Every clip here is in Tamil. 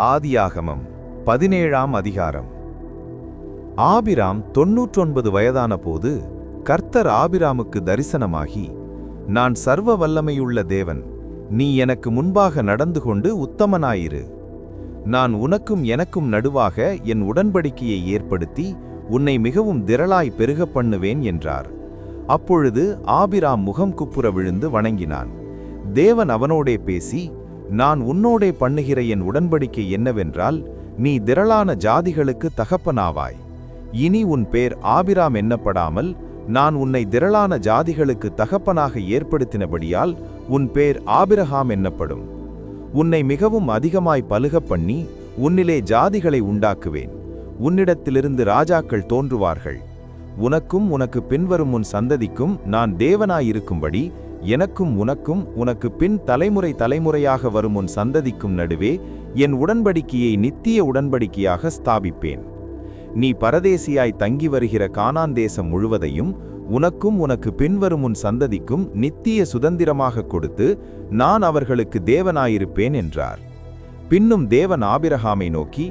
ஆதியாகமம் 17ஆம் அதிகாரம். ஆபிராம் 99 வயதான போது கர்த்தர் ஆபிராமுக்கு தரிசனமாகி, நான் சர்வ வல்லமையுள்ள தேவன், நீ எனக்கு முன்பாக நடந்து கொண்டு உத்தமனாயிரு. நான் உனக்கும் எனக்கும் நடுவாக என் உடன்படிக்கையை ஏற்படுத்தி உன்னை மிகவும் திரளாய் பெருகப் பண்ணுவேன் என்றார். அப்பொழுது ஆபிராம் முகம் குப்புற விழுந்து வணங்கினான். தேவன் அவனோடே பேசி, நான் உன்னோடே பண்ணுகிற என் உடன்படிக்கை என்னவென்றால், நீ திரளான ஜாதிகளுக்கு தகப்பனாவாய். இனி உன் பேர் ஆபிராம் என்னப்படாமல், நான் உன்னை திரளான ஜாதிகளுக்கு தகப்பனாக ஏற்படுத்தினபடியால் உன் பேர் ஆபிரகாம் என்னப்படும். உன்னை மிகவும் அதிகமாய் பலுகப் பண்ணி உன்னிலே ஜாதிகளை உண்டாக்குவேன். உன்னிடத்திலிருந்து ராஜாக்கள் தோன்றுவார்கள். உனக்கும் உனக்கு பின்வரும் உன் சந்ததிக்கும் நான் தேவனாயிருக்கும்படி எனக்கும் உனக்கும் உனக்கு பின் தலைமுறை தலைமுறையாக வரும் உன் சந்ததிக்கும் நடுவே என் உடன்படிக்கையை நித்திய உடன்படிக்கையாக ஸ்தாபிப்பேன். நீ பரதேசியாய் தங்கி வருகிற கானான் தேசம் முழுவதையும் உனக்கும் உனக்கு பின்வரும் உன் சந்ததிக்கும் நித்திய சுதந்திரமாக கொடுத்து நான் அவர்களுக்கு தேவனாயிருப்பேன் என்றார். பின்னும் தேவன் ஆபிரகாமை நோக்கி,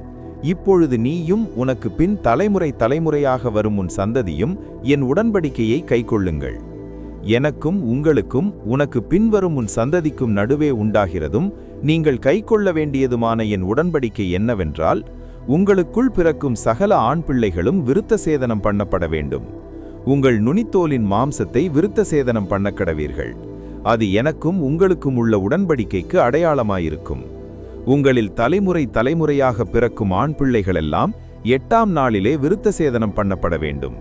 இப்பொழுது நீயும் உனக்கு பின் தலைமுறை தலைமுறையாக வரும் உன் சந்ததியும் என் உடன்படிக்கையை கைக்கொள்ளுங்கள். எனக்கும் உங்களுக்கும் உனக்கு பின்வரும் உன் சந்ததிக்கும் நடுவே உண்டாகிறதும் நீங்கள் கைக்கொள்ள வேண்டியதுமான என் உடன்படிக்கை என்னவென்றால், உங்களுக்குள் பிறக்கும் சகல ஆண் பிள்ளைகளும் விருத்த சேதனம் பண்ணப்பட வேண்டும். உங்கள் நுனித்தோலின் மாம்சத்தை விருத்த சேதனம் பண்ணக்கடவீர்கள். அது எனக்கும் உங்களுக்கும் உள்ள உடன்படிக்கைக்கு அடையாளமாயிருக்கும். உங்களில் தலைமுறை தலைமுறையாக பிறக்கும் ஆண் பிள்ளைகளெல்லாம் 8ஆம் நாளிலே விருத்த சேதனம் பண்ணப்பட வேண்டும்.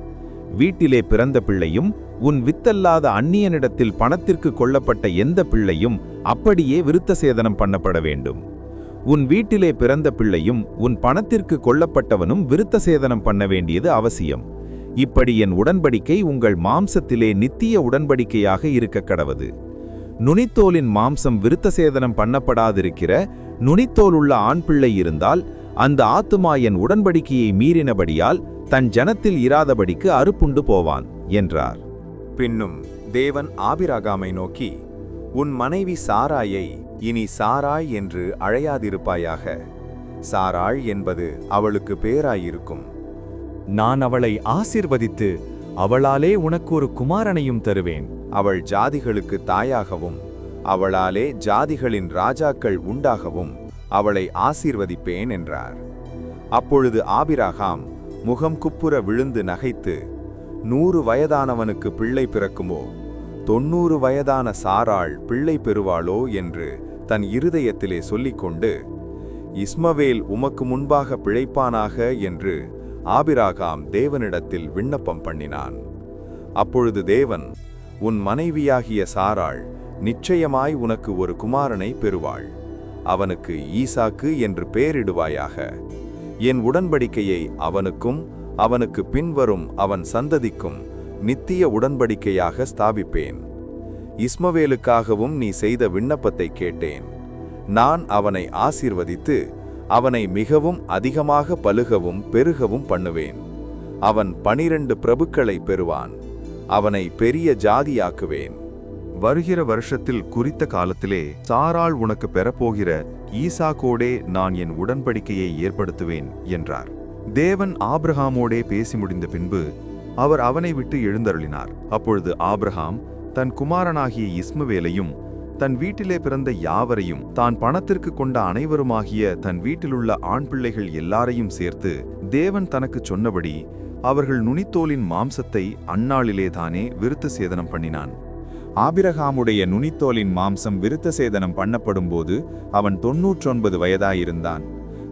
வீட்டிலே பிறந்த பிள்ளையும் உன் வித்தல்லாத அந்நியனிடத்தில் பணத்திற்கு கொள்ளப்பட்ட எந்த பிள்ளையும் அப்படியே விருத்த சேதனம் பண்ணப்பட வேண்டும். உன் வீட்டிலே பிறந்த பிள்ளையும் உன் பணத்திற்கு கொள்ளப்பட்டவனும் விருத்த சேதனம் பண்ண வேண்டியது அவசியம். இப்படி என் உடன்படிக்கை உங்கள் மாம்சத்திலே நித்திய உடன்படிக்கையாக இருக்க கடவது. நுனித்தோலின் மாம்சம் விருத்த சேதனம் பண்ணப்படாதிருக்கிற நுனித்தோலுள்ள ஆண் பிள்ளை இருந்தால் அந்த ஆத்துமா என் உடன்படிக்கையை மீறினபடியால் தன் ஜனத்தில் இராதபடிக்கு அறுப்புண்டு போவான் என்றார். பின்னும் தேவன் ஆபிரகாமை நோக்கி, உன் மனைவி சாராயை இனி சாராய் என்று அழையாதிருப்பாயாக. சாராள் என்பது அவளுக்கு பேராயிருக்கும். நான் அவளை ஆசீர்வதித்து அவளாலே உனக்கு ஒரு குமாரனையும் தருவேன். அவள் ஜாதிகளுக்கு தாயாகவும் அவளாலே ஜாதிகளின் ராஜாக்கள் உண்டாகவும் அவளை ஆசீர்வதிப்பேன் என்றார். அப்பொழுது ஆபிரகாம் முகம் குப்புற விழுந்து நகைத்து, 100 வயதானவனுக்கு பிள்ளை பிறக்குமோ, 90 வயதான சாராள் பிள்ளை பெறுவாளோ என்று தன் இருதயத்திலே சொல்லிக்கொண்டு, இஸ்மவேல் உமக்கு முன்பாக பிழைப்பானாக என்று ஆபிரகாம் தேவனிடத்தில் விண்ணப்பம் பண்ணினான். அப்பொழுது தேவன், உன் மனைவியாகிய சாராள் நிச்சயமாய் உனக்கு ஒரு குமாரனை பெறுவாள். அவனுக்கு ஈசாக்கு என்று பெயரிடுவாயாக. என் உடன்படிக்கையை அவனுக்கும் அவனுக்கு பின்வரும் அவன் சந்ததிக்கும் நித்திய உடன்படிக்கையாக ஸ்தாபிப்பேன். இஸ்மவேலுக்காகவும் நீ செய்த விண்ணப்பத்தை கேட்டேன். நான் அவனை ஆசீர்வதித்து அவனை மிகவும் அதிகமாக பலுகவும் பெருகவும் பண்ணுவேன். அவன் 12 பிரபுக்களை பெறுவான். அவனை பெரிய ஜாதியாக்குவேன். வருகிற வருஷத்தில் குறித்த காலத்திலே சாராள் உனக்கு பெறப்போகிற ஈசாக்கோடே நான் என் உடன்படிக்கையை ஏற்படுத்துவேன் என்றார். தேவன் ஆபிரகாமோடே பேசி முடிந்த பின்பு அவர் அவனை விட்டு எழுந்தருளினார். அப்பொழுது ஆபிரகாம் தன் குமாரனாகிய இஸ்மவேலையும் தன் வீட்டிலே பிறந்த யாவரையும் தான் பணத்திற்கு கொண்ட அனைவருமாகிய தன் வீட்டிலுள்ள ஆண் பிள்ளைகள் எல்லாரையும் சேர்த்து தேவன் தனக்கு சொன்னபடி அவர்கள் நுனித்தோலின் மாம்சத்தை அந்நாளிலே தானே விருத்த சேதனம் பண்ணினான். ஆபிரகாமுடைய நுனித்தோலின் மாம்சம் விருத்த சேதனம் பண்ணப்படும்போது அவன் 99 வயதாயிருந்தான்.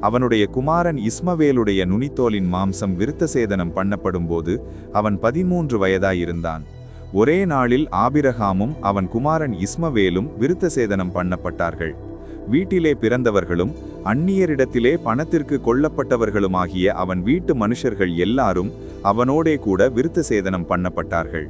அவனுடைய குமாரன் இஸ்மவேலுடைய நுனித்தோலின் மாம்சம் விருத்த சேதனம் பண்ணப்படும்போது அவன் 13 வயதாயிருந்தான். ஒரே நாளில் ஆபிரகாமும் அவன் குமாரன் இஸ்மவேலும் விருத்த சேதனம் பண்ணப்பட்டார்கள். வீட்டிலே பிறந்தவர்களும் அந்நியரிடத்திலே பணத்திற்கு கொள்ளப்பட்டவர்களுமாகிய அவன் வீட்டு மனுஷர்கள் எல்லாரும் அவனோடே கூட விருத்த சேதனம் பண்ணப்பட்டார்கள்.